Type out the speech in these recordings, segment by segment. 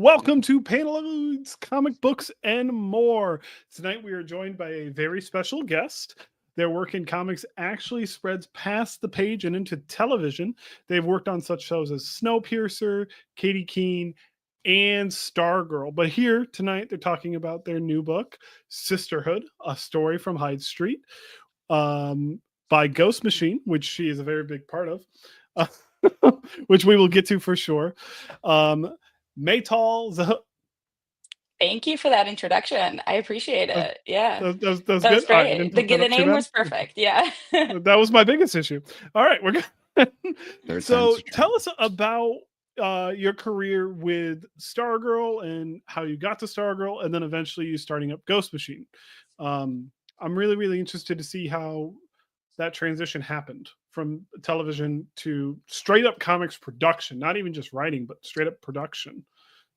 Welcome to Panel's Comic Books and More. Tonight we are joined by a very special guest. Their work in comics actually spreads past the page and into television. They've worked on such shows as Snowpiercer, Katie Keene, and Stargirl. But here tonight they're talking about their new book, Sisterhood, a story from Hyde Street, by Ghost Machine, which she is a very big part of, which we will get to for sure. Maytal Zchut. Thank you for that introduction. I appreciate it. Yeah, That was that was good. All right, I great. didn't The, fuck that the up too name bad. was perfect. Yeah. That was my biggest issue. All right, we're good. Third time's So the charm. tell us about your career with Stargirl and how you got to Stargirl, and then eventually you starting up Ghost Machine. I'm really interested to see how that transition happened from television to straight up comics production, not even just writing, but straight up production.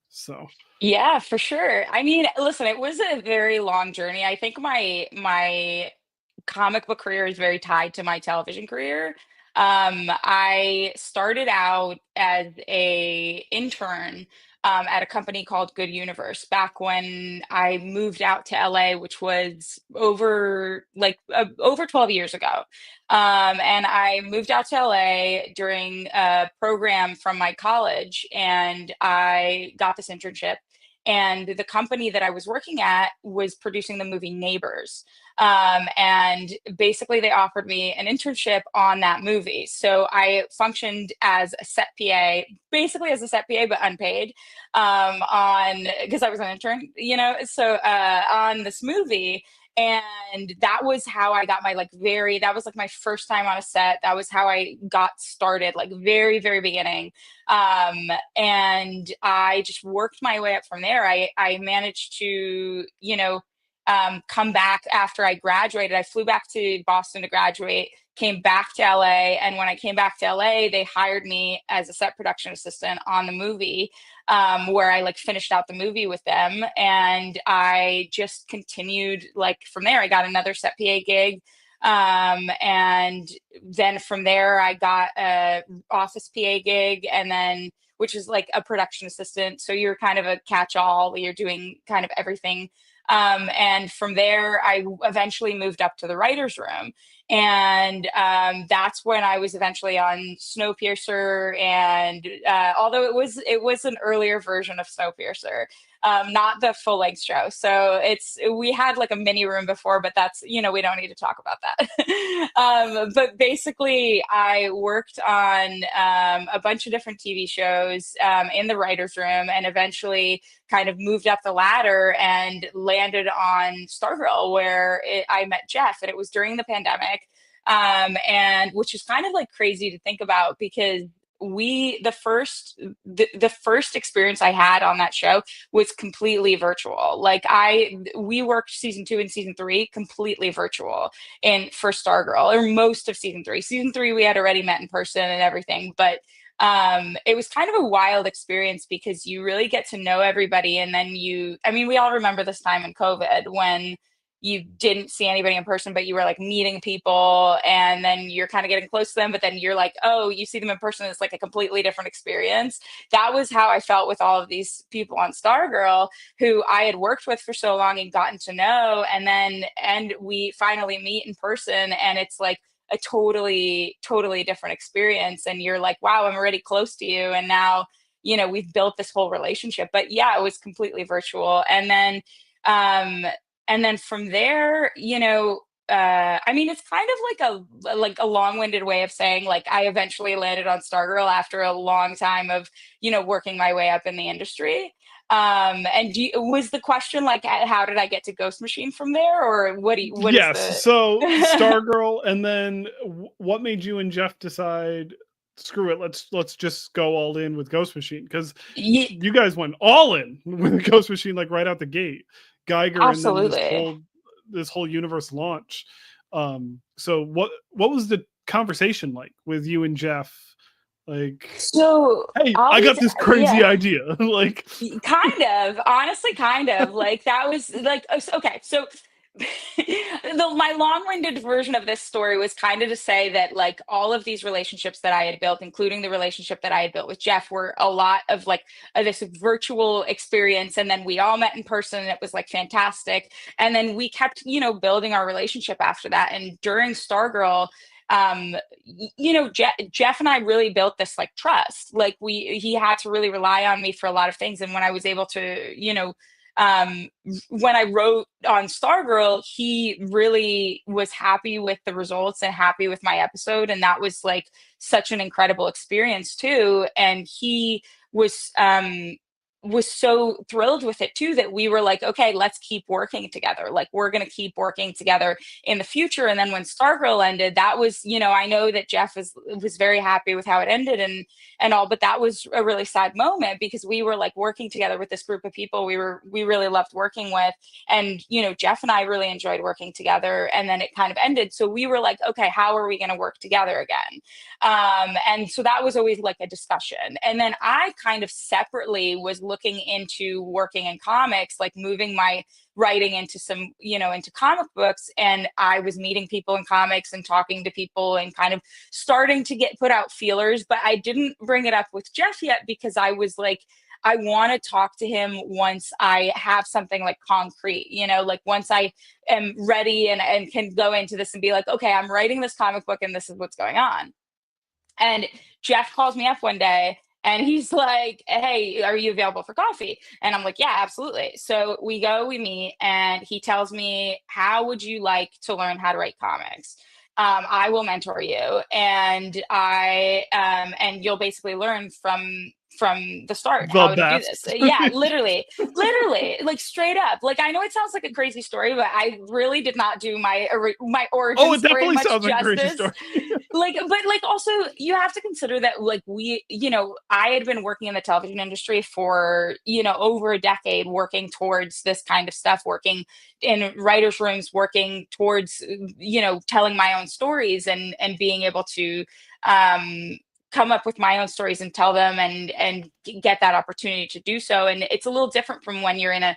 So Yeah, for sure. I mean, listen, it was a very long journey. I think my comic book career is very tied to my television career. I started out as a intern at a company called Good Universe back when I moved out to LA, which was over 12 years ago. And I moved out to LA during a program from my college, and I got this internship. And the company that I was working at was producing the movie Neighbors. And basically, they offered me an internship on that movie. So I functioned as a set PA, basically as a set PA, but unpaid, on because I was an intern, So on this movie, and that was how I got my that was like my first time on a set. That was how I got started, like very beginning. And I just worked my way up from there. I managed to, come back after I graduated. I flew back to Boston to graduate, came back to LA. And when I came back to LA, they hired me as a set production assistant on the movie, where I finished out the movie with them. And I just continued from there. I got another set PA gig. And then from there, I got a office PA gig, and then which is like a production assistant. So you're kind of a catch-all. You're doing kind of everything. And from there, I eventually moved up to the writer's room. And that's when I was eventually on Snowpiercer. And although it was an earlier version of Snowpiercer, not the full length show. So we had like a mini room before, but that's, we don't need to talk about that. But basically, I worked on a bunch of different TV shows in the writer's room, and eventually kind of moved up the ladder and landed on Stargirl, where I met Jeff, and it was during the pandemic, and which is kind of like crazy to think about because the first experience I had on that show was completely virtual. We worked season 2 and season 3 completely virtual in for Stargirl, or most of season 3. Season 3 we had already met in person and everything, but it was kind of a wild experience because you really get to know everybody. And then we all remember this time in COVID when you didn't see anybody in person, but you were like meeting people, and then you're kind of getting close to them, but then you're like, oh, you see them in person, it's like a completely different experience. That was how I felt with all of these people on Stargirl who I had worked with for so long and gotten to know. And we finally meet in person, and it's like a totally different experience. And you're like, wow, I'm already close to you. And now, we've built this whole relationship. But yeah, it was completely virtual. And then from there, it's kind of like a long-winded way of saying like I eventually landed on Stargirl after a long time of, working my way up in the industry. Was the question like, how did I get to Ghost Machine from there, or what is yes, the? so Stargirl, and then what made you and Jeff decide? Screw it. Let's just go all in with Ghost Machine, because you guys went all in with Ghost Machine like right out the gate. Geiger, Absolutely. and then this whole universe launch. So what was the conversation like with you and Jeff? Like, So hey, I got this crazy idea. Like, kind of, honestly, kind of like that was like, okay. So My long-winded version of this story was kind of to say that like all of these relationships that I had built, including the relationship that I had built with Jeff, were a lot of like this virtual experience, and then we all met in person and it was like fantastic, and then we kept, building our relationship after that. And during Stargirl, Jeff and I really built this like trust. Like he had to really rely on me for a lot of things, and when I was able to, when I wrote on Stargirl, he really was happy with the results and happy with my episode. And that was like such an incredible experience too. And he was so thrilled with it too, that we were like, okay, let's keep working together. Like we're going to keep working together in the future. And then when Stargirl ended, that was, I know that Jeff was very happy with how it ended and all, but that was a really sad moment because we were like working together with this group of people we really loved working with. And, Jeff and I really enjoyed working together, and then it kind of ended. So we were like, okay, how are we going to work together again? And so that was always like a discussion. And then I kind of separately was looking into working in comics, like moving my writing into some, into comic books. And I was meeting people in comics and talking to people and kind of starting to put out feelers, but I didn't bring it up with Jeff yet because I was like, I want to talk to him once I have something like concrete, like once I am ready and can go into this and be like, okay, I'm writing this comic book and this is what's going on. And Jeff calls me up one day and he's like, hey, are you available for coffee? And I'm like, yeah, absolutely. So we meet, and he tells me, how would you like to learn how to write comics? I will mentor you, and and you'll basically learn from the start The how to do this. best. Yeah, literally, like straight up. Like I know it sounds like a crazy story, but I really did not do my Oh, origin it story definitely much sounds like a crazy justice. story. But like also you have to consider that like I had been working in the television industry for over a decade, working towards this kind of stuff, working in writers rooms, working towards telling my own stories and being able to come up with my own stories and tell them and get that opportunity to do so. And it's a little different from when you're in a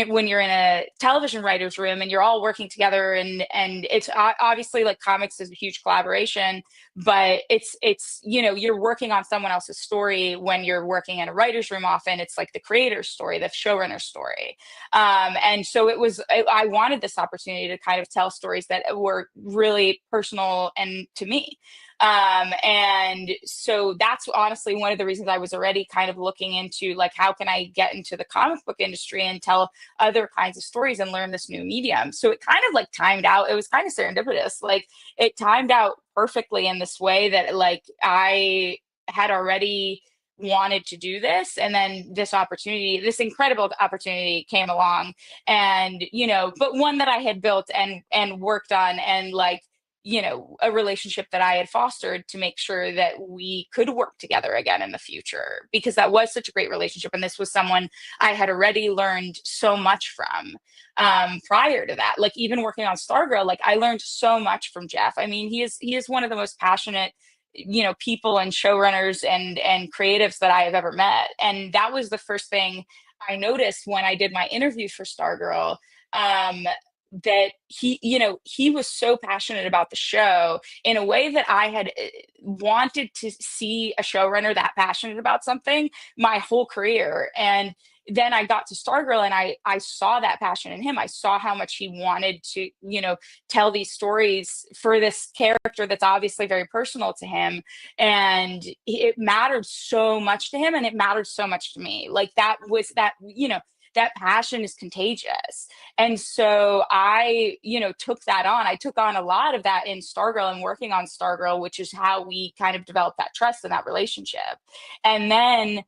when you're in a television writers room and you're all working together, and it's obviously like comics is a huge collaboration, but it's you're working on someone else's story. When you're working in a writers room, often it's like the creator's story, the showrunner's story. And so I wanted this opportunity to kind of tell stories that were really personal and to me. And so that's honestly one of the reasons I was already kind of looking into like, how can I get into the comic book industry and tell other kinds of stories and learn this new medium? So it kind of like timed out. It was kind of serendipitous. Like it timed out perfectly in this way that like I had already wanted to do this, and then this incredible opportunity came along, and but one that I had built and worked on, and like a relationship that I had fostered to make sure that we could work together again in the future, because that was such a great relationship. And this was someone I had already learned so much from prior to that. Like even working on Stargirl, like I learned so much from Jeff. I mean, he is one of the most passionate people and showrunners and creatives that I have ever met. And that was the first thing I noticed when I did my interview for Stargirl. That he was so passionate about the show in a way that I had wanted to see a showrunner that passionate about something my whole career. And then I got to Stargirl and I saw that passion in him. I saw how much he wanted to tell these stories for this character that's obviously very personal to him, and it mattered so much to him, and it mattered so much to me. Like that passion is contagious. And so I, took that on. I took on a lot of that in Stargirl and working on Stargirl, which is how we kind of developed that trust and that relationship. And then,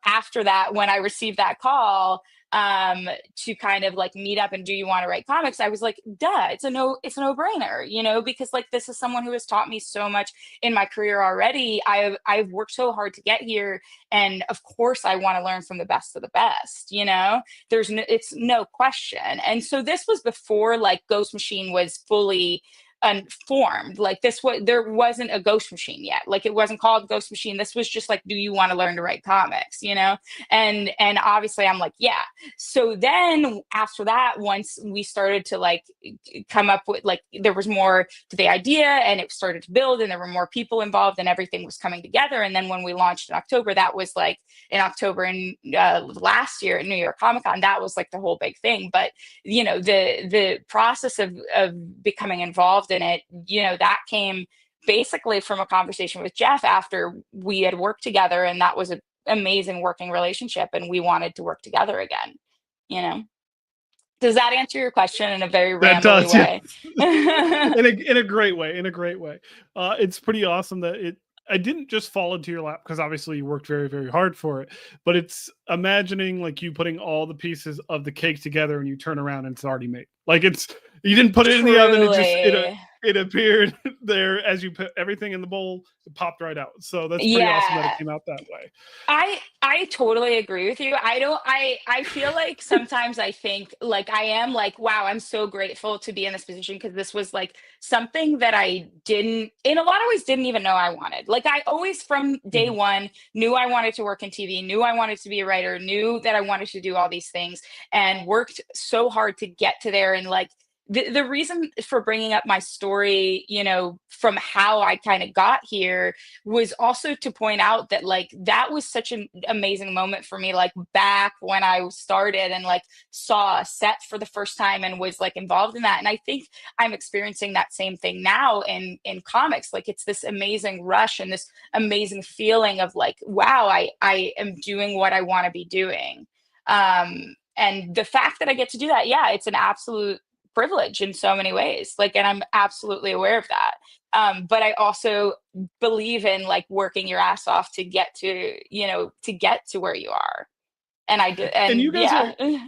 after that, when I received that call, to kind of like meet up and do you want to write comics, I was like, duh, it's a no-brainer, because like this is someone who has taught me so much in my career already. I've worked so hard to get here, and of course I want to learn from the best of the best. It's no question. And so this was before like Ghost Machine was fully unformed. Like there wasn't a Ghost Machine yet. Like it wasn't called Ghost Machine. This was just like, do you want to learn to write comics? And obviously I'm like, yeah. So then after that, once we started to like come up with, like, there was more to the idea and it started to build and there were more people involved and everything was coming together. And then when we launched in October, that was like in October in last year at New York Comic Con, that was like the whole big thing. But the process of becoming involved in it, that came basically from a conversation with Jeff after we had worked together, and that was an amazing working relationship, and we wanted to work together again. you know does that answer your question in a very That rambly does, yeah. way? in a great way. In a great way. It's pretty awesome that I didn't just fall into your lap because obviously you worked very, very hard for it. But it's imagining like you putting all the pieces of the cake together and you turn around and it's already made. Like you didn't put it in the oven. Truly. It appeared there as you put everything in the bowl. It popped right out. So that's pretty awesome that it Yeah. came out that way. I totally agree with you. I feel like sometimes I think like I am like, wow, I'm so grateful to be in this position because this was like something that I didn't, in a lot of ways, didn't even know I wanted. Like I always from day Mhm. one knew I wanted to work in TV, knew I wanted to be a writer, knew that I wanted to do all these things, and worked so hard to get to there. And like the reason for bringing up my story, from how I kind of got here, was also to point out that like that was such an amazing moment for me, like back when I started and like saw a set for the first time and was like involved in that. And I think I'm experiencing that same thing now in comics. Like it's this amazing rush and this amazing feeling of like, wow, I am doing what I want to be doing. And the fact that I get to do that, yeah, it's an absolute privilege in so many ways, like, and I'm absolutely aware of that. But I also believe in like working your ass off to get to where you are. And I do, And and yeah.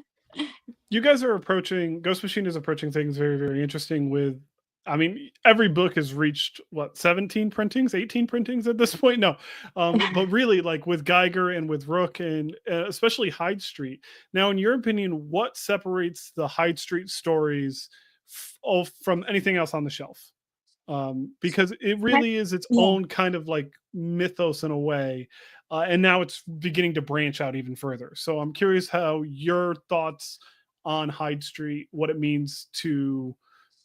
you guys are approaching Ghost Machine is approaching things very, very interesting with, I mean, every book has reached what, 17 printings, 18 printings at this point. No, but really like with Geiger and with Rook and especially Hyde Street. Now in your opinion, what separates the Hyde Street stories from anything else on the shelf? Because it really is its Yeah. own kind of like mythos in a way. And now it's beginning to branch out even further. So I'm curious how your thoughts on Hyde Street, what it means to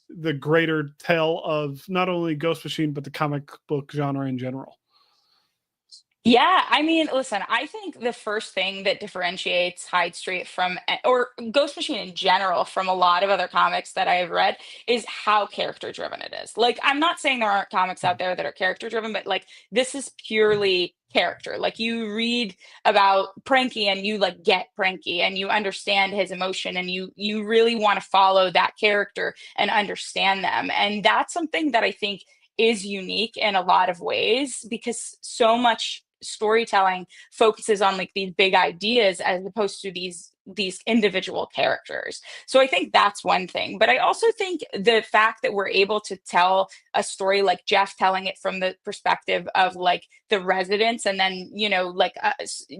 the greater tale of not only Ghost Machine, but the comic book genre in general. Yeah, I mean, listen, I think the first thing that differentiates Hyde Street from, or Ghost Machine in general, from a lot of other comics that I have read is how character driven it is. Like, I'm not saying there aren't comics out there that are character driven, but like, this is purely character. Like, you read about Pranky and you like get Pranky and you understand his emotion and you really want to follow that character and understand them. And that's something that I think is unique in a lot of ways because so much storytelling focuses on like these big ideas as opposed to these individual characters. So I think that's one thing. But I also think the fact that we're able to tell a story like Jeff telling it from the perspective of like the residents, and then like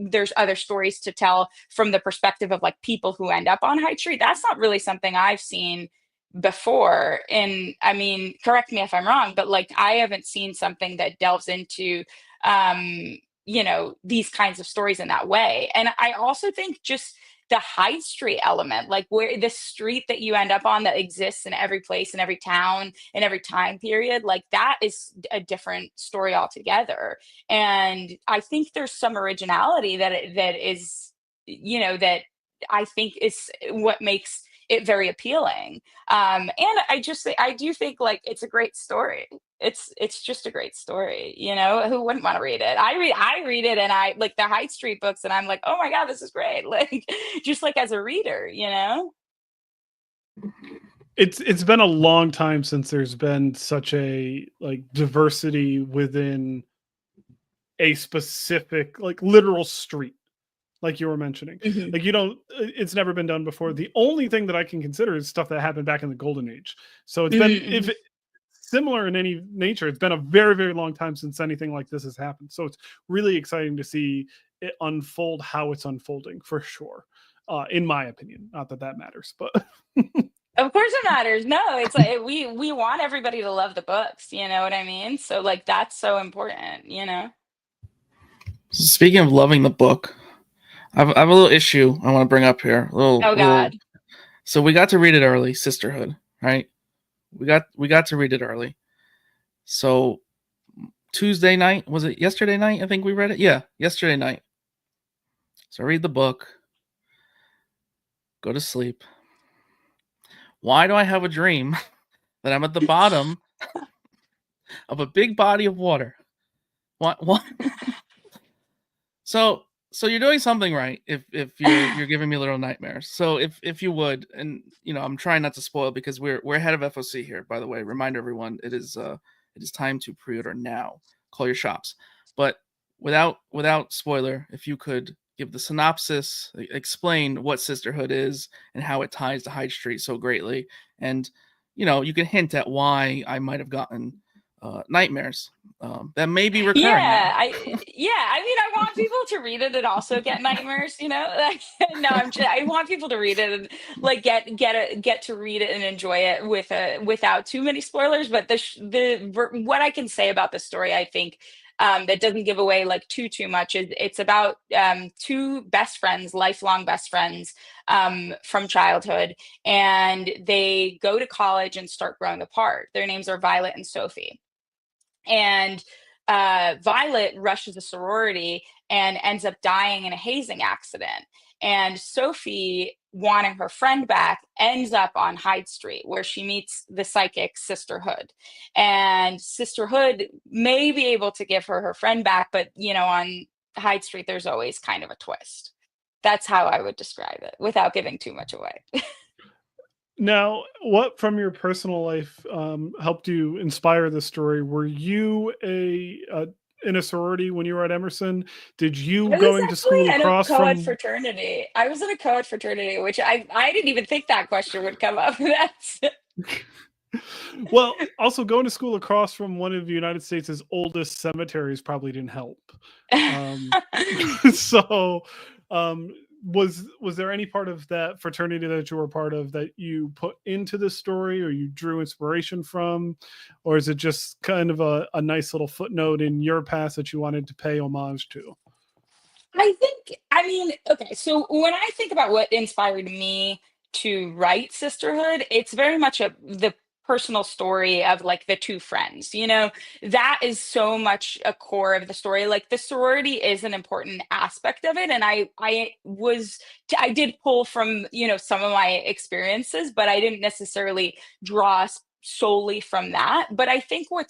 there's other stories to tell from the perspective of like people who end up on High Street. That's not really something I've seen before. And I mean, correct me if I'm wrong, but like I haven't seen something that delves into these kinds of stories in that way. And I also think just the High Street element, like where the street that you end up on that exists in every place, in every town, in every time period, like that is a different story altogether. And I think there's some originality that is, that I think is what makes it very appealing. And I do think like it's a great story. It's just a great story. Who wouldn't want to read it? I read it, and I like the High Street books, and I'm like, oh my god, this is great. Like just like as a reader. It's been a long time since there's been such a like diversity within a specific like literal street, like you were mentioning. Hmm. Like you don't, it's never been done before. The only thing that I can consider is stuff that happened back in the golden age. So it's been, if Hmm. it, similar in any nature, it's been a very, very long time since anything like this has happened. So it's really exciting to see it unfold how it's unfolding for sure. In my opinion, not that that matters, but Of course it matters. No, it's like we want everybody to love the books, you know what I mean? So like that's so important, you know? Speaking of loving the book, I have a little issue I want to bring up here. Oh God. So we got to read it early, Sisterhood, right? We got to read it early. So Tuesday night, was it yesterday night? I think we read it. Yeah, yesterday night. So I read the book, go to sleep. Why do I have a dream that I'm at the bottom of a big body of water? What? So you're doing something right if you're giving me little nightmares. So if you would, and I'm trying not to spoil because we're ahead of FOC here. By the way, remind everyone it is time to pre-order now. Call your shops, but without spoiler, if you could give the synopsis, explain what Sisterhood is and how it ties to Hyde Street so greatly, and you can hint at why I might have gotten nightmares that may be recurring now. I mean, I want people to read it and also get nightmares, you know? Like, no, I want people to read it and like get to read it and enjoy it without too many spoilers. But what I can say about the story, I think, that doesn't give away like too much, is it's about two best friends, lifelong best friends, from childhood, and they go to college and start growing apart. Their names are Violet and Sophie. And Violet rushes a sorority and ends up dying in a hazing accident. And Sophie, wanting her friend back, ends up on Hyde Street where she meets the psychic Sisterhood. And Sisterhood may be able to give her her friend back, but on Hyde Street, there's always kind of a twist. That's how I would describe it without giving too much away. Now, what from your personal life helped you inspire the story? Were you in a sorority when you were at Emerson? Did you I was going to school actually in a across co-ed from? fraternity. I was in a co-ed fraternity, which I didn't even think that question would come up. That's Well, also going to school across from one of the United States' oldest cemeteries probably didn't help. Um, so, um, was there any part of that fraternity that you were part of that you put into the story, or you drew inspiration from, or is it just kind of a nice little footnote in your past that you wanted to pay homage to? I mean, okay, so when I think about what inspired me to write Sisterhood, it's very much the personal story of like the two friends, that is so much a core of the story. Like the sorority is an important aspect of it. And I did pull from, some of my experiences, but I didn't necessarily draw solely from that. But I think what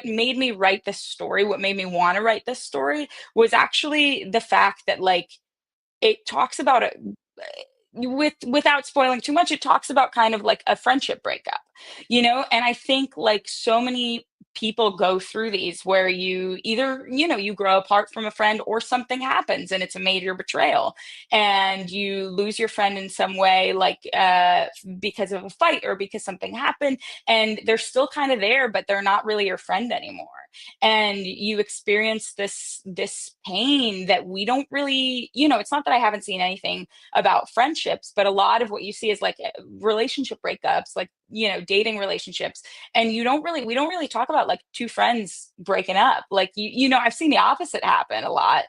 made me write this story, what made me want to write this story, was actually the fact that like it talks about it without spoiling too much. It talks about kind of like a friendship breakup, and I think like so many people go through these where you either you grow apart from a friend, or something happens and it's a major betrayal and you lose your friend in some way, like because of a fight or because something happened, and they're still kind of there but they're not really your friend anymore, and you experience this pain that we don't really, it's not that I haven't seen anything about friendships, but a lot of what you see is like relationship breakups, like dating relationships, and we don't really talk about like two friends breaking up. Like I've seen the opposite happen a lot,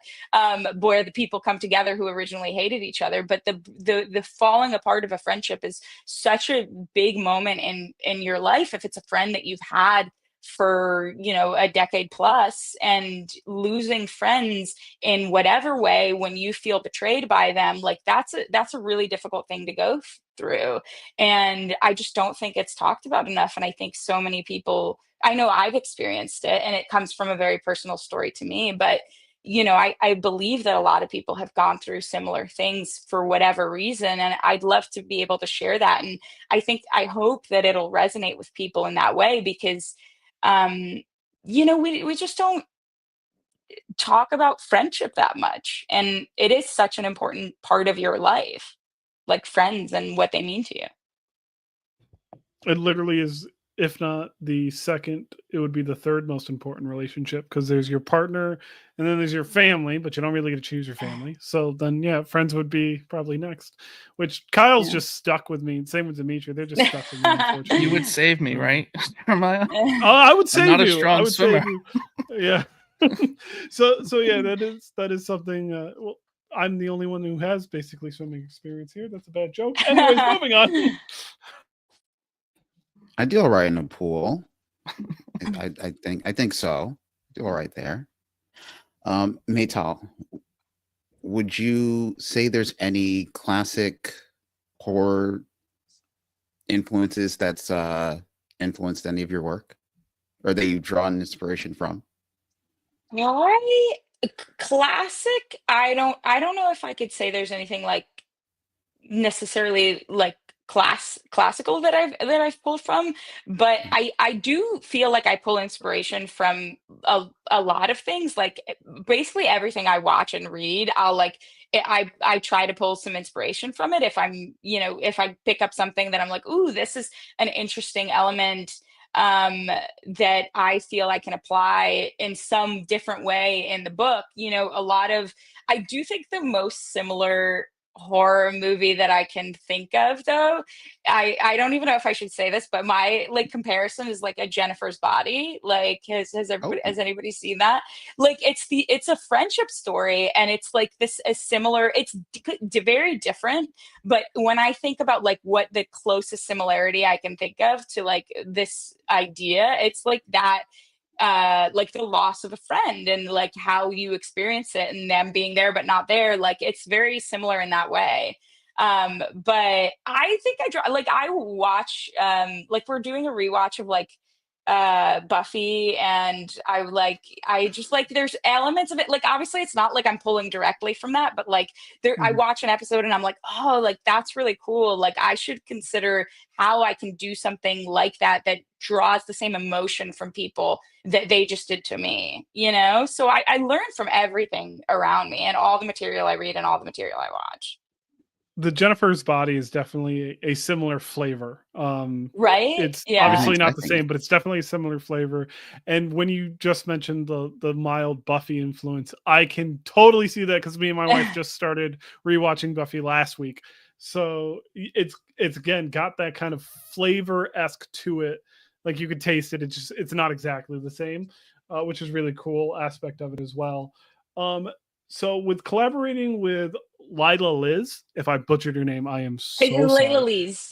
where the people come together who originally hated each other, but the falling apart of a friendship is such a big moment in your life if it's a friend that you've had for a decade plus, and losing friends in whatever way when you feel betrayed by them, like that's a really difficult thing to go through, and I just don't think it's talked about enough. And I think so many people, I know I've experienced it, and it comes from a very personal story to me, but I believe that a lot of people have gone through similar things for whatever reason, and I'd love to be able to share that. And I hope that it'll resonate with people in that way, because um we just don't talk about friendship that much, and it is such an important part of your life, like friends and what they mean to you. It literally is if not the second, it would be the third most important relationship, because there's your partner and then there's your family, but you don't really get to choose your family. So then, yeah, friends would be probably next, which Kyle's Yeah. just stuck with me. Same with Dimitri. They're just stuck with me, unfortunately. You would save me, right, Jeremiah? I would I'm save not a you. I strong would swimmer. save you. Yeah. So yeah, that is something. Well, I'm the only one who has basically swimming experience here. That's a bad joke. Anyways, moving on. I do all right in the pool. I think so. Do all right there. Maytal, would you say there's any classic horror influences that's influenced any of your work, or that you've drawn inspiration from? I classic. I don't know if I could say there's anything like necessarily like classical that I've pulled from, but I do feel like I pull inspiration from a lot of things. Like basically everything I watch and read, I try to pull some inspiration from it. If I'm, if I pick up something that I'm like, ooh, this is an interesting element that I feel I can apply in some different way in the book. A lot of, I do think the most similar horror movie that I can think of, though, I don't even know if I should say this, but my like comparison is like a Jennifer's Body. Like Oh, has anybody seen that? Like it's a friendship story, and it's like this a similar, it's very different, but when I think about like what the closest similarity I can think of to like this idea, it's like that, like the loss of a friend and like how you experience it and them being there but not there. Like it's very similar in that way. But I think I watch, like we're doing a rewatch of like Buffy, and I just like there's elements of it, like obviously it's not like I'm pulling directly from that, but like there I Mhm. watch an episode and I'm like, oh, like that's really cool, like I should consider how I can do something like that that draws the same emotion from people that they just did to me. So I learn from everything around me and all the material I read and all the material I watch. The Jennifer's Body is definitely a similar flavor. Right? It's Yeah. obviously nice. not I the think same, but it's definitely a similar flavor. And when you just mentioned the mild Buffy influence, I can totally see that, because me and my wife just started rewatching Buffy last week. So it's again got that kind of flavor esque to it. Like you could taste it. It's not exactly the same, which is really cool aspect of it as well. Um, so with collaborating with Lila Liz, if I butchered your name, I am It's so Layla sorry. Lee's.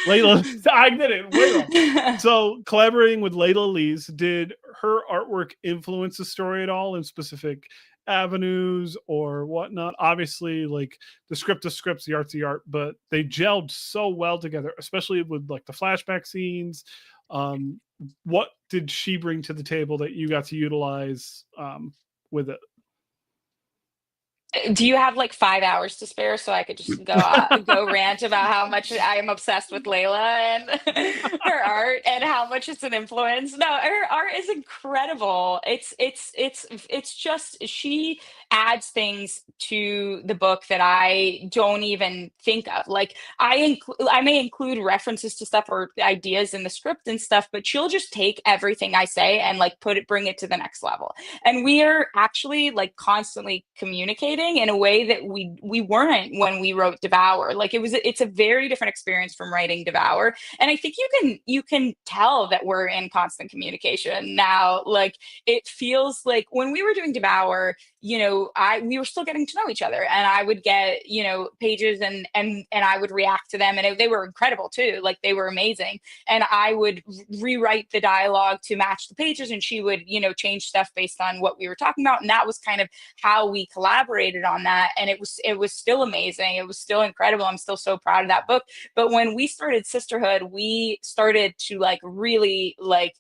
Layla, I did it way wrong. So collaborating with Layla Lees, did her artwork influence the story at all in specific avenues or whatnot? Obviously, like the script of scripts, the art's the art, but they gelled so well together, especially with like the flashback scenes. Um, what did she bring to the table that you got to utilize with it? Do you have like 5 hours to spare so I could just go rant about how much I am obsessed with Layla and her art and how much it's an influence? No, her art is incredible. It's just she adds things to the book that I don't even think of. Like I may include references to stuff or ideas in the script and stuff, but she'll just take everything I say and like bring it to the next level. And we are actually like constantly communicating in a way that we weren't when we wrote Devour. Like it's a very different experience from writing Devour, and I think you can tell that we're in constant communication now. Like it feels like when we were doing Devour, we were still getting to know each other, and I would get pages and I would react to them, and they were incredible too, like they were amazing, and I would rewrite the dialogue to match the pages, and she would change stuff based on what we were talking about, and that was kind of how we collaborated on that, and it was still amazing, it was still incredible. I'm still so proud of that book. But when we started Sisterhood, we started to like really like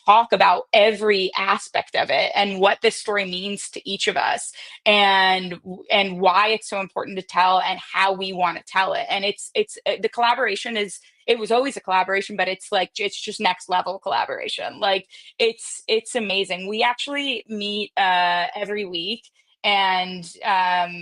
talk about every aspect of it and what this story means to each of us, and why it's so important to tell and how we want to tell it. And it's the collaboration is, it was always a collaboration, but it's just next level collaboration. Like it's amazing. We actually meet every week, and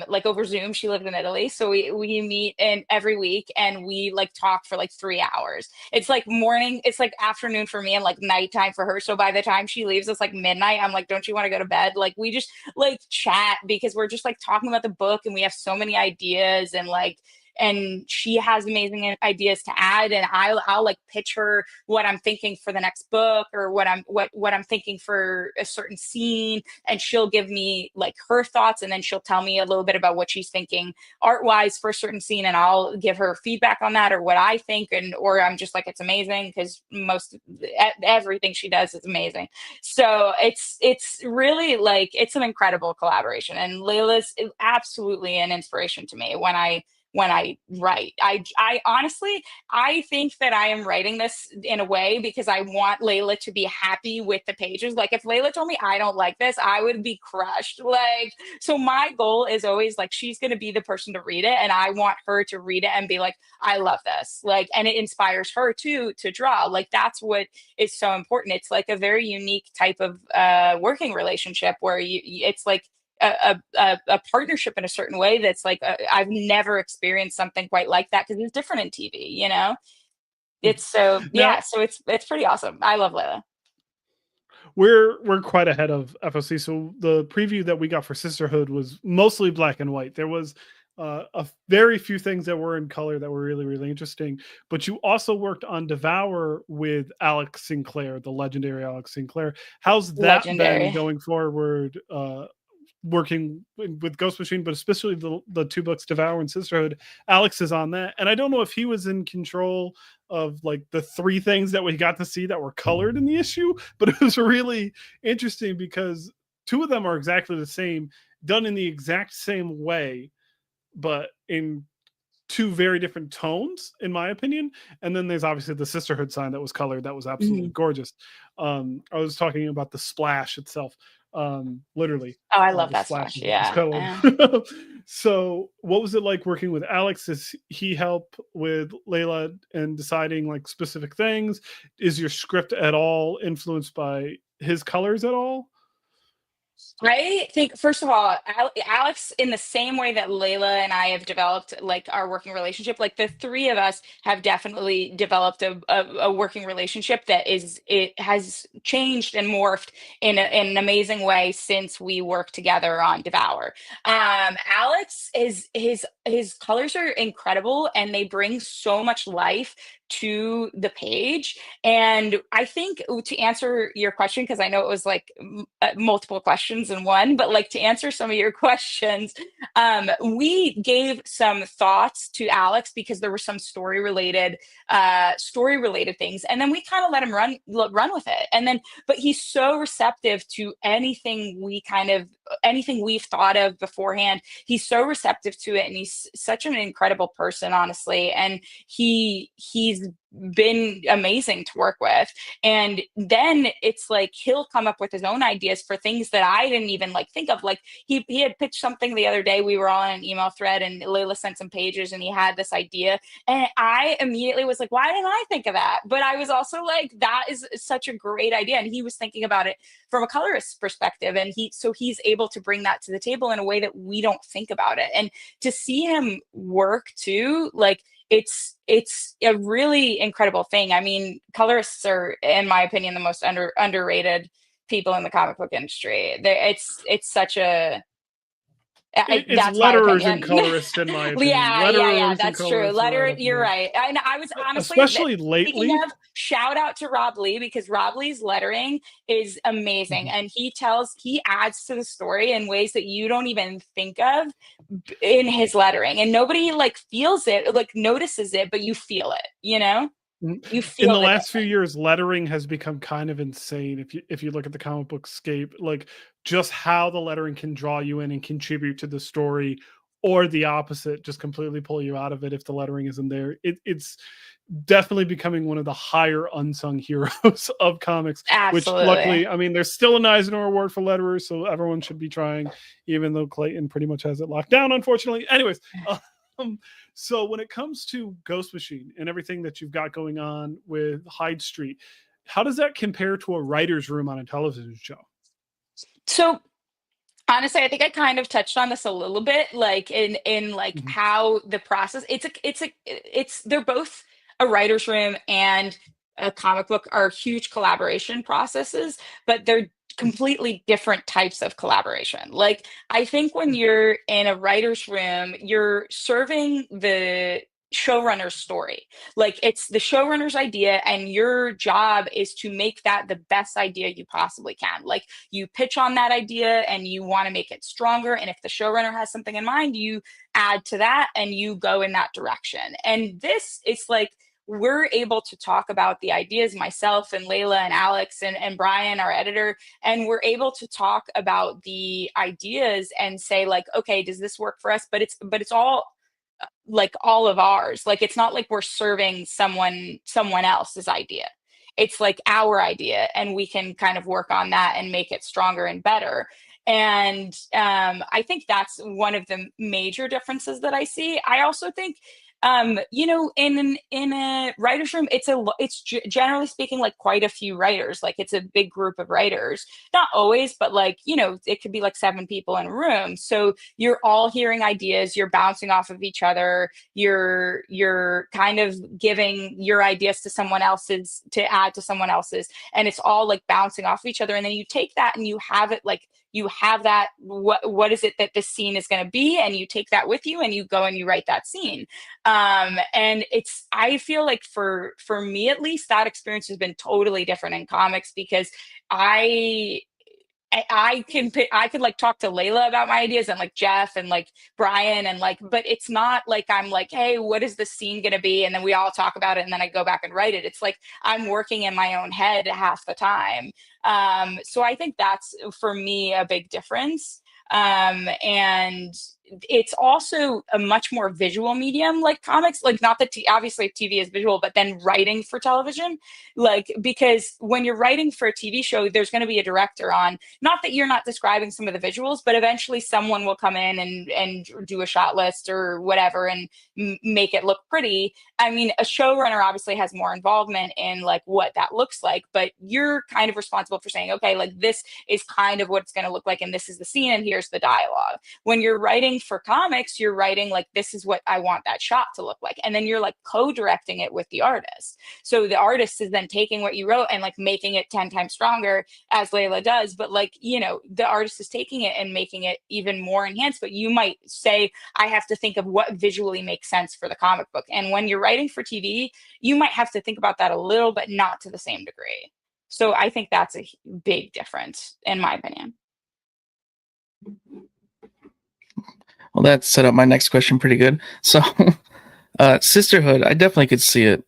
like over Zoom. She lived in Italy, so we meet in every week, and we like talk for like 3 hours. It's like morning, it's like afternoon for me, and like nighttime for her. So by the time she leaves, it's like midnight. I'm like, don't you want to go to bed? Like we just like chat because we're just like talking about the book, and we have so many ideas, and like, and she has amazing ideas to add, and I'll like pitch her what I'm thinking for the next book, or what I'm thinking for a certain scene, and she'll give me like her thoughts, and then she'll tell me a little bit about what she's thinking art wise for a certain scene, and I'll give her feedback on that, or what I think, and or I'm just like, it's amazing, because everything she does is amazing. So it's really like, it's an incredible collaboration, and Layla's absolutely an inspiration to me when I write. I honestly, I think that I am writing this in a way because I want Layla to be happy with the pages. Like if Layla told me I don't like this, I would be crushed. Like, so my goal is always like, she's going to be the person to read it, and I want her to read it and be like, I love this. Like, and it inspires her too to draw. Like that's what is so important. It's like a very unique type of working relationship where it's like a partnership in a certain way that's like, I've never experienced something quite like that, because it's different in TV, you know. It's so, Now, yeah, so it's pretty awesome. I love Layla. we're quite ahead of FOC. So the preview that we got for Sisterhood was mostly black and white. There was a very few things that were in color that were really, really interesting. But you also worked on Devour with Alex Sinclair, the legendary Alex Sinclair. How's that been Legendary. going forward? Working with Ghost Machine, but especially the two books, Devour and Sisterhood. Alex is on that, and I don't know if he was in control of like the three things that we got to see that were colored in the issue, but it was really interesting because two of them are exactly the same, done in the exact same way, but in two very different tones, in my opinion. And then there's obviously the Sisterhood sign that was colored, that was absolutely Mhm. gorgeous. I was talking about the splash itself, literally Oh, I love the that splash splash. is what was Yeah. colored. So what was it like working with Alex? Does he help with Layla and deciding like specific things? Is your script at all influenced by his colors at all? I think, first of all, Alex, in the same way that Layla and I have developed like our working relationship, like the three of us have definitely developed a working relationship that it has changed and morphed in an amazing way since we worked together on Devour. Alex is his colors are incredible, and they bring so much life to the page. And I think, to answer your question, because I know it was like multiple questions in one, but like to answer some of your questions, we gave some thoughts to Alex because there were some story related things, and then we kind of let him run with it. And then, but he's so receptive to anything we've thought of beforehand. He's so receptive to it, and he's such an incredible person, honestly. And he's been amazing to work with. And then it's like he'll come up with his own ideas for things that I didn't even like think of. Like he had pitched something the other day. We were all in an email thread, and Layla sent some pages, and he had this idea, and I immediately was like, why didn't I think of that? But I was also like, that is such a great idea. And he was thinking about it from a colorist perspective, and he's able to bring that to the table in a way that we don't think about it. And to see him work too, like it's a really incredible thing. I mean, colorists are, in my opinion, the most underrated people in the comic book industry. It's such a It's that's my letterers and opinion. colorists, in my opinion. Yeah, Letterers and that's true. colorists are right Letter, up you're there. right. And I was honestly, Especially speaking lately. of, shout out to Rob Lee, because Rob Lee's lettering is amazing. And he adds to the story in ways that you don't even think of in his lettering. And nobody like feels it, like notices it, but you feel it, you know? You In feel the the last few difference. years, lettering has become kind of insane. If you look at the comic book scape, like just how the lettering can draw you in and contribute to the story, or the opposite, just completely pull you out of it if the lettering isn't there. It's definitely becoming one of the higher unsung heroes of comics, which Absolutely. luckily, I mean, there's still an Eisner Award for letterers, so everyone should be trying, even though Clayton pretty much has it locked down, unfortunately. Anyways, so when it comes to Ghost Machine and everything that you've got going on with Hyde Street, how does that compare to a writer's room on a television show? So Honestly, I think I kind of touched on this a little bit, like in like Mhm. how the process. They're both a writer's room and a comic book are huge collaboration processes, but they're completely different types of collaboration. Like I think when you're in a writer's room, you're serving the showrunner's story. Like it's the showrunner's idea, and your job is to make that the best idea you possibly can. Like you pitch on that idea and you want to make it stronger. And if the showrunner has something in mind, you add to that and you go in that direction. And this is like, we're able to talk about the ideas, myself and Layla and Alex and Brian, our editor, and we're able to talk about the ideas and say like, okay, does this work for us? But it's all like all of ours. Like it's not like we're serving someone else's idea. It's like our idea, and we can kind of work on that and make it stronger and better. And I think that's one of the major differences that I see. I also think in a writer's room, it's generally speaking like quite a few writers. Like it's a big group of writers, not always, but like it could be like 7 people in a room, so you're all hearing ideas, you're bouncing off of each other, you're kind of giving your ideas to someone else's to add to someone else's, and it's all like bouncing off of each other. And then you take that and you have it like you have that what is it that this scene is going to be, and you take that with you and you go and you write that scene. And I feel like for me at least, that experience has been totally different in comics, because I I could like talk to Layla about my ideas, and like Jeff and like Brian, and like, but it's not like I'm like, hey, what is the scene gonna be? And then we all talk about it and then I go back and write it. It's like I'm working in my own head half the time. So I think that's for me a big difference. And it's also a much more visual medium like comics, like not that obviously TV is visual, but then writing for television, like because when you're writing for a TV show, there's going to be a director on. Not that you're not describing some of the visuals, but eventually someone will come in and do a shot list or whatever and make it look pretty. I mean, a showrunner obviously has more involvement in like what that looks like, but you're kind of responsible for saying, okay, like this is kind of what it's going to look like, and this is the scene, and here's the dialogue. When you're writing for comics, you're writing like, this is what I want that shot to look like, and then you're like co-directing it with the artist. So the artist is then taking what you wrote and like making it 10 times stronger, as Layla does, but like the artist is taking it and making it even more enhanced. But you might say, I have to think of what visually makes sense for the comic book, and when you're writing for TV, you might have to think about that a little, but not to the same degree. So I think that's a big difference in my opinion. Well, that set up my next question pretty good. So, Sisterhood, I definitely could see it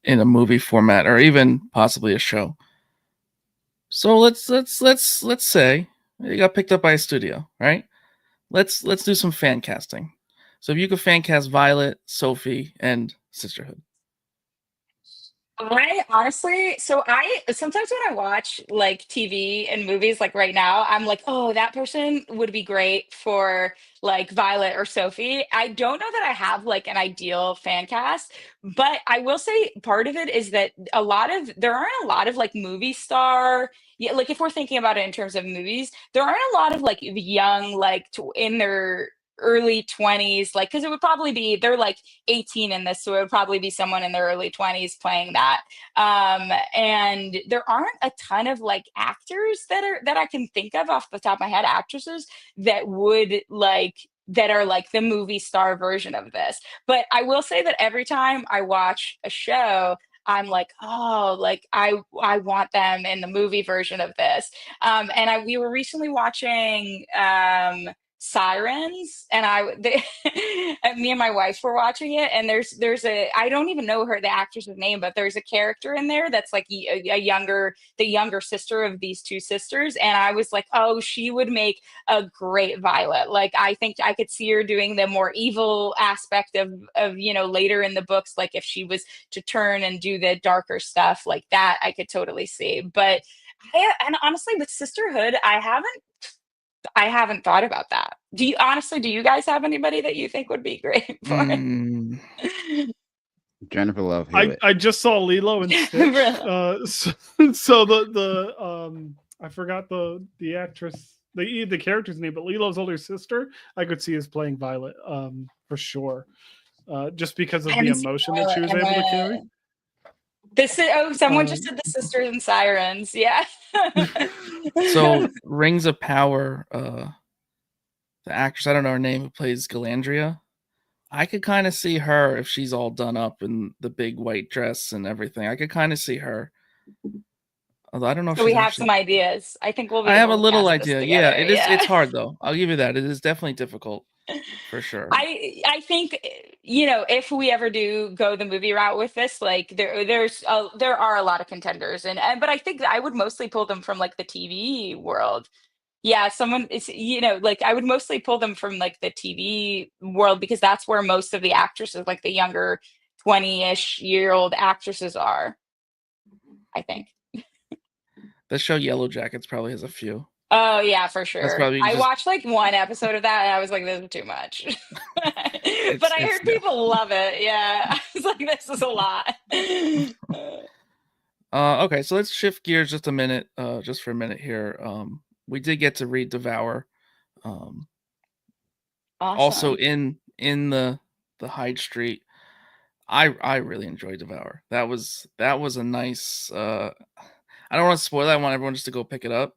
in a movie format or even possibly a show. So let's say you got picked up by a studio, right? Let's do some fan casting. So if you could fan cast Violet, Sophie, and Sisterhood. I honestly, so I sometimes when I watch like TV and movies, like right now, I'm like, oh, that person would be great for like Violet or Sophie. I don't know that I have like an ideal fan cast, but I will say part of it is that there aren't a lot of like movie star. Yeah, like if we're thinking about it in terms of movies, there aren't a lot of like young, like in their early 20s, like because it would probably be they're like 18 in this, so it would probably be someone in their early 20s playing that. And there aren't a ton of like actors that I can think of off the top of my head, actresses that would like that are like the movie star version of this. But I will say that every time I watch a show, I'm like, oh, like I want them in the movie version of this. And we were recently watching Sirens, and me and my wife were watching it, and there's I don't even know the actress's name, but there's a character in there that's like the younger sister of these two sisters, and I was like, oh, she would make a great Violet. Like I think I could see her doing the more evil aspect of later in the books, like if she was to turn and do the darker stuff like that, I could totally see. But and honestly, with Sisterhood, I haven't thought about that. Do you guys have anybody that you think would be great for it? Jennifer Love I Hewitt. just saw Lilo and Stitch. Really? So the I forgot the actress the character's name, but Lilo's older sister, I could see as playing Violet, for sure. Just because I of the haven't seen emotion that Violet. she was able to carry. Someone just Um, said the Sisters and Sirens. Yeah. So Rings of Power, the actress, I don't know her name, who plays Galandria. I could kind of see her if she's all done up in the big white dress and everything. I could kind of see her. Although I don't know if So we she's have actually. some ideas. I think we'll be I have a able to little cast this idea. Yeah, together. it is. Yeah. It's hard though. I'll give you that. It is definitely difficult, for sure. I think, if we ever do go the movie route with this, like there are a lot of contenders, but I think I would mostly pull them from like the TV world. Yeah, someone is, like I would mostly pull them from like the TV world because that's where most of the actresses, like the younger 20-ish-year-old actresses are, I think. The show Yellow Jackets probably has a few. Oh yeah, for That's sure. probably I just. watched like one episode of that and I was like, this is too much. But I It's heard people love it. Yeah. I was like, this is a lot. Okay, so let's shift gears just a minute, just for a minute here. We did get to read Devour. Also Awesome. in the Hyde Street. I really enjoyed Devour. That was a nice. I don't want to spoil it. I want everyone just to go pick it up.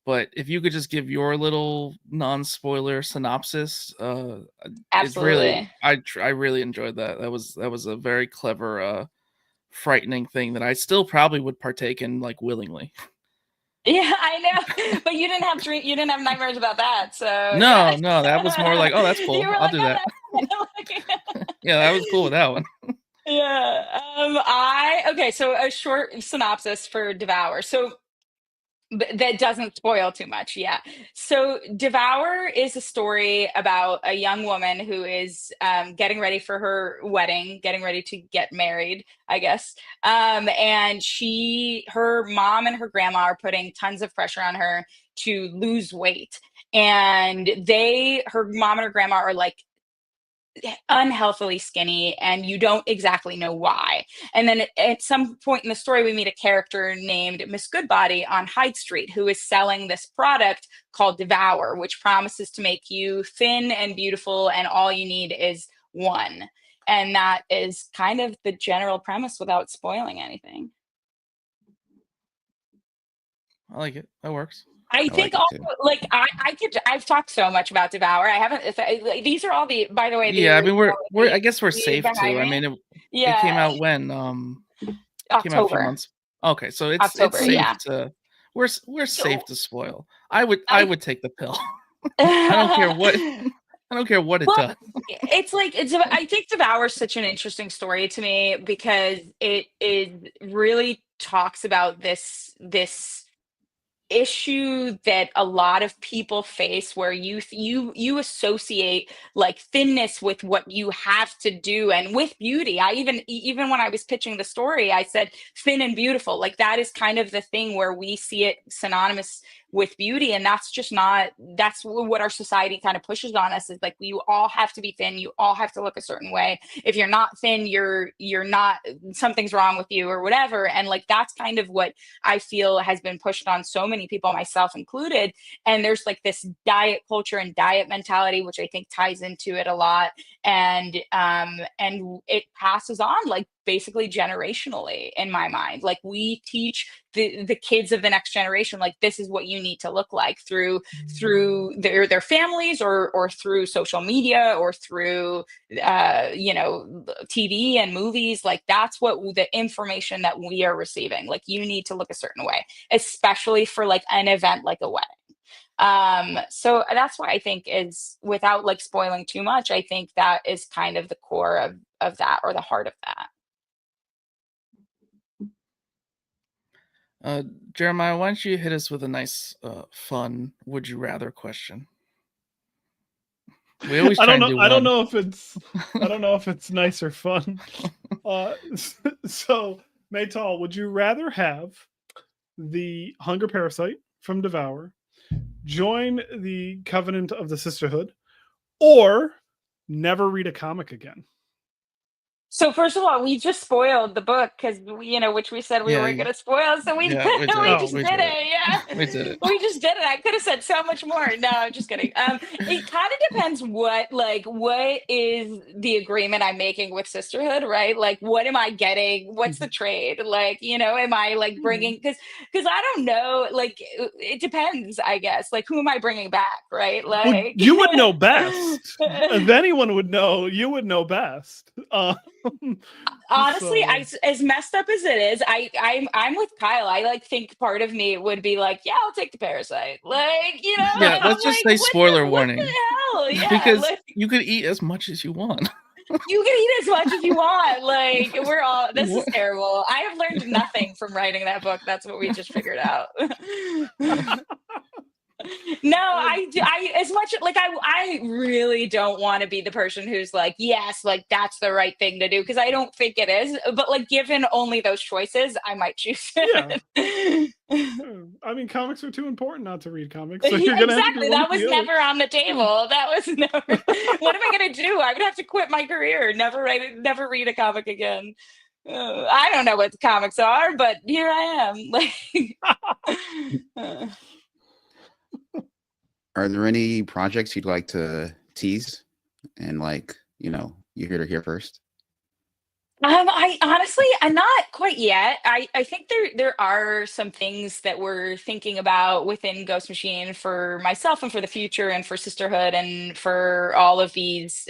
But if you could just give your little non-spoiler synopsis, it's really Absolutely. I really enjoyed that. That was a very clever, frightening thing that I still probably would partake in like willingly. Yeah, I know. But you didn't have nightmares about that. So yeah. No, that was more like, oh, that's You cool. were I'll like, do oh that. no. Yeah, that was cool with that one. Yeah. Okay, so a short synopsis for Devour. So that doesn't spoil too much. Yeah. So Devour is a story about a young woman who is getting ready for her wedding, getting ready to get married, I guess. And her mom and her grandma are putting tons of pressure on her to lose weight. And her mom and her grandma are like unhealthily skinny and you don't exactly know why. And then at some point in the story, we meet a character named Miss Goodbody on Hyde Street who is selling this product called Devour, which promises to make you thin and beautiful, and all you need is one. And that is kind of the general premise without spoiling anything. I like it. That works. I think also, like I've talked so much about Devour. I haven't. These are all by the way. Yeah, I mean I guess we're safe too. I mean, it came out when came out a few October. months. Okay, so it's October, safe yeah. to we're safe to spoil. I would take the pill. I don't care what it does. I think Devour is such an interesting story to me because it really talks about this issue that a lot of people face where you associate like thinness with what you have to do and with beauty. I even when I was pitching the story, I said thin and beautiful, like that is kind of the thing where we see it synonymous with beauty, and that's what our society kind of pushes on us, is like you all have to be thin, you all have to look a certain way. If you're not thin, you're not, something's wrong with you or whatever. And like that's kind of what I feel has been pushed on so many people, myself included. And there's like this diet culture and diet mentality, which I think ties into it a lot. And it passes on like basically generationally in my mind. Like we teach the kids of the next generation, like this is what you need to look like through their families or through social media or through TV and movies. Like that's what the information that we are receiving, like you need to look a certain way, especially for like an event like a wedding. So that's why I think is, without like spoiling too much, I think that is kind of the core of that, or the heart of that. Jeremiah, why don't you hit us with a nice, fun "Would you rather" question? We always try and do one. I don't know if it's nice or fun. So, Maytal, would you rather have the hunger parasite from Devour join the covenant of the Sisterhood, or never read a comic again? So first of all, we just spoiled the book because which we said we Yeah, weren't going to spoil. So we yeah, we did. we Oh, just we did did it. it. Yeah, We did it. we just did it. I could have said so much more. No, I'm just kidding. It kind of depends what is the agreement I'm making with Sisterhood, right? Like, what am I getting? What's the trade? Like, am I like bringing? Because I don't know. Like, it depends, I guess. Like, who am I bringing back, right? Well, Like, you would know best. If anyone would know, you would know best. Honestly, So- as messed up as it is, I'm with Kyle. I like think part of me would be like, yeah, I'll take the parasite. Like, Yeah, and I'm let's just like, say spoiler what warning. the hell? Yeah, Because like you could eat as much as you want. you can eat as much as you want. Like, this is What? terrible. I have learned nothing from writing that book. That's what we just figured out. No, I as much like I really don't want to be the person who's like, yes, like that's the right thing to do, because I don't think it is. But like, given only those choices, I might choose it. I mean, comics are too important not to read comics. So Yeah, you're gonna exactly. have to do one That or was the other. never on the table. That was never. What am I gonna do? I would have to quit my career. Never read a comic again. I don't know what the comics are, but here I am. Like. Are there any projects you'd like to tease? And you hear first. I honestly, I'm not quite yet. I think there are some things that we're thinking about within Ghost Machine for myself and for the future and for Sisterhood and for all of these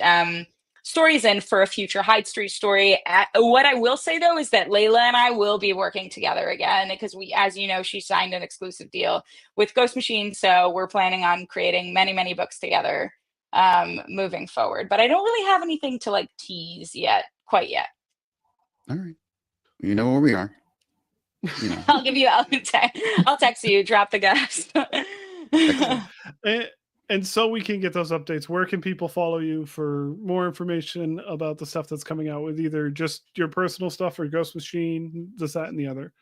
stories and for a future Hyde Street Story. What I will say though is that Layla and I will be working together again, because as you know, she signed an exclusive deal with Ghost Machine, so we're planning on creating many books together moving forward. But I don't really have anything to like tease quite yet. All right. You know where we are. I'll text you, drop the gas. And so we can get those updates. Where can people follow you for more information about the stuff that's coming out, with either just your personal stuff or Ghost Machine, this, that, and the other?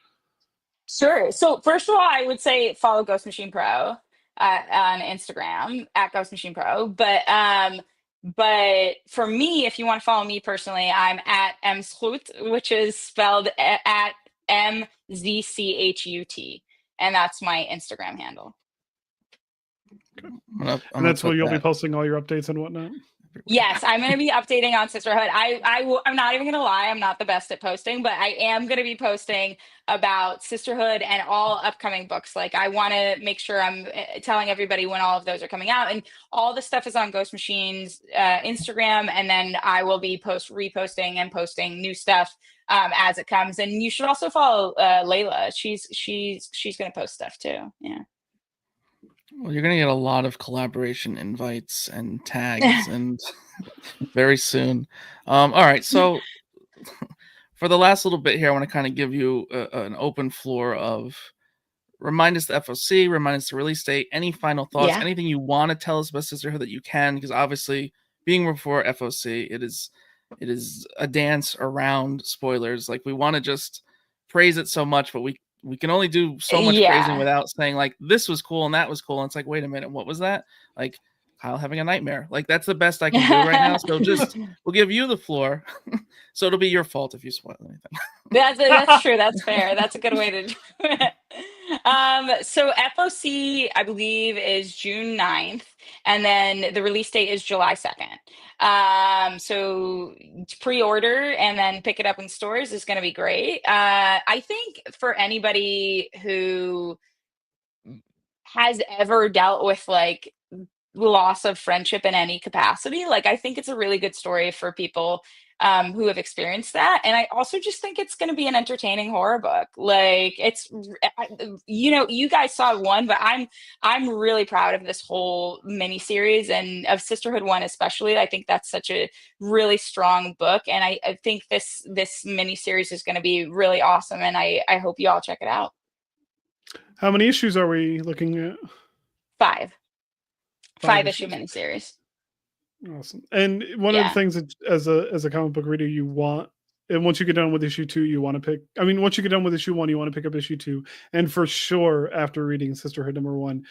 Sure. So first of all, I would say follow Ghost Machine Pro on Instagram at Ghost Machine Pro. But for me, if you want to follow me personally, I'm at Zchut, which is spelled at MZCHUT, and that's my Instagram handle. And that's where you'll be posting all your updates and whatnot. Yes, I'm going to be updating on Sisterhood. I'm not even going to lie, I'm not the best at posting, but I am going to be posting about Sisterhood and all upcoming books. Like, I want to make sure I'm telling everybody when all of those are coming out, and all the stuff is on Ghost Machine's Instagram, and then I will be reposting and posting new stuff as it comes. And you should also follow Layla. She's going to post stuff too. Yeah. Well, you're going to get a lot of collaboration invites and tags and very soon. All right. So for the last little bit here, I want to kind of give you an open floor of remind us the FOC, remind us the release date, any final thoughts, anything you want to tell us about Sisterhood that you can, because obviously being before FOC, it is a dance around spoilers. Like, we want to just praise it so much, but we can only do so much praising without saying like this was cool and that was cool. And it's like, wait a minute, what was that? Like Kyle having a nightmare. Like, that's the best I can do right now. So we'll give you the floor. So it'll be your fault if you spoil anything. That's true. That's fair. That's a good way to do it. So FOC, I believe, is June 9th, and then the release date is July 2nd. So pre-order and then pick it up in stores is going to be great. I think for anybody who has ever dealt with like loss of friendship in any capacity, like, I think it's a really good story for people who have experienced that. And I also just think it's going to be an entertaining horror book. Like, you guys saw one, but I'm really proud of this whole miniseries, and of Sisterhood 1 especially. I think that's such a really strong book, and I think this miniseries is going to be really awesome, and I hope you all check it out. How many issues are we looking at? 5 issue miniseries. Awesome. And one of the things that as a comic book reader you want, and once you get done with issue 2, you want to pick, once you get done with issue 1, you want to pick up issue 2. And for sure, after reading Sisterhood #1,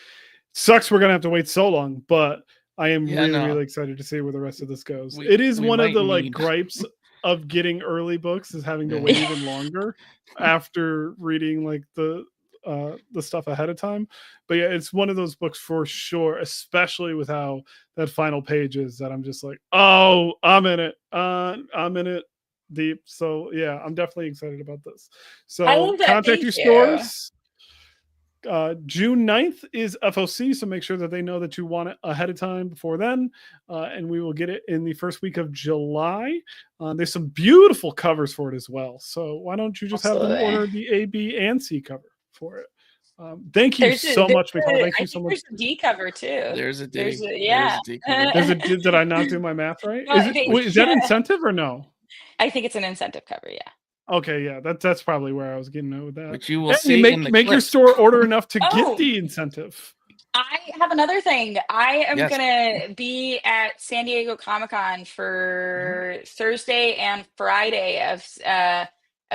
sucks we're going to have to wait so long, but I am really excited to see where the rest of this goes. It is one of the gripes of getting early books is having to Yeah. wait even longer after reading like the stuff ahead of time. But yeah, it's one of those books for sure, especially with how that final page is, that I'm just like, oh, I'm in it. I'm in it deep. So yeah, I'm definitely excited about this. I So love that. contact Thank your you. stores. June 9th is FOC, so make sure that they know that you want it ahead of time before then, and we will get it in the first week of July. There's some beautiful covers for it as well, so why don't you just have them Absolutely. order the A, B, and C cover for it? Thank you There's so much, Maytal. Thank I you so think much. there's a D cover too. There's a D. There's a, There's yeah. a D cover. There's a did I not do my math right? No, Is that incentive or no? I think it's an incentive cover. Yeah. Okay, yeah, that's probably where I was getting at with that. Which you will And see you in the make your clip. store order enough to Oh. get the incentive. I have another thing. I am Yes. gonna be at San Diego Comic-Con for Thursday and Friday of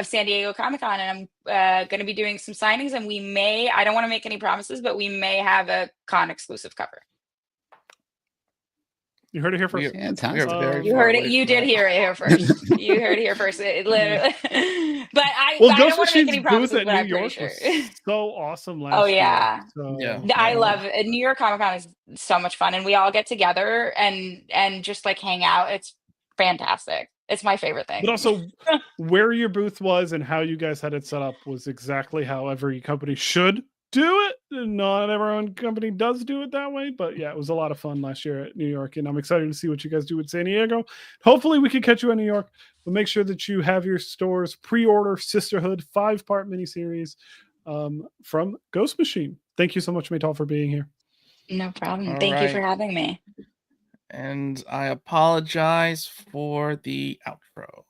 San Diego Comic-Con, and I'm gonna be doing some signings, and we may, I don't want to make any promises, but we may have a con exclusive cover. You heard it here first. We Fantastic. are very You far heard it. away You from did that. hear it here first. You heard it here first. It literally. But I Well, don't Ghost want to make Machine's any booth promises, at but New I'm pretty York sure. was so awesome last Oh year. yeah. So, Yeah. I love it. New York Comic Con is so much fun, and we all get together and just like hang out. It's fantastic. It's my favorite thing. But also, where your booth was and how you guys had it set up was exactly how every company should do it. Not every company does do it that way, but yeah, it was a lot of fun last year at New York, and I'm excited to see what you guys do with San Diego. Hopefully, we can catch you in New York. But make sure that you have your stores pre-order Sisterhood 5-part miniseries from Ghost Machine. Thank you so much, Maytal, for being here. No problem. All Thank you for right. having me. And I apologize for the outro.